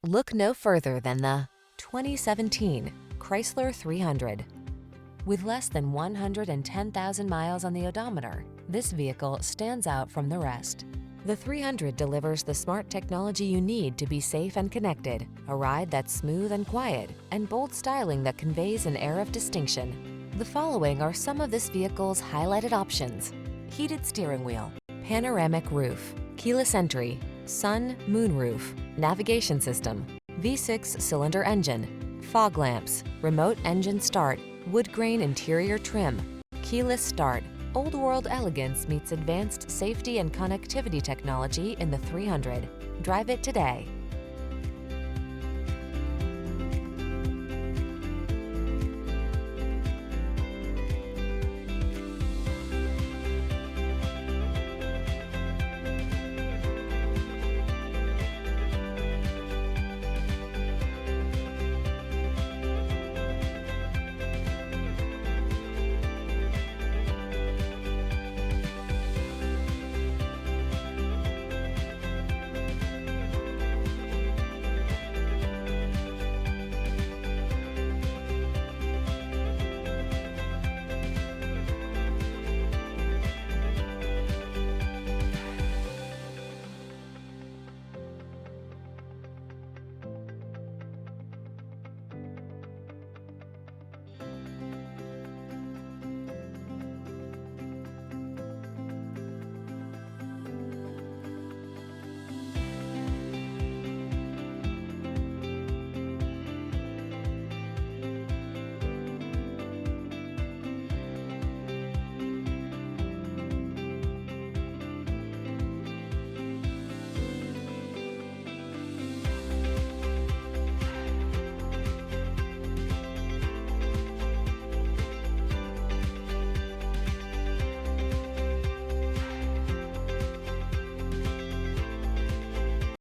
Look no further than the 2017 Chrysler 300. With less than 110,000 miles on the odometer, this vehicle stands out from the rest. The 300 delivers the smart technology you need to be safe and connected, a ride that's smooth and quiet, and bold styling that conveys an air of distinction. The following are some of this vehicle's highlighted options: heated steering wheel, panoramic roof, keyless entry, sun, moon roof, navigation system, V6 cylinder engine, fog lamps, remote engine start, wood grain interior trim, keyless start. Old world elegance meets advanced safety and connectivity technology in the 300. Drive it today.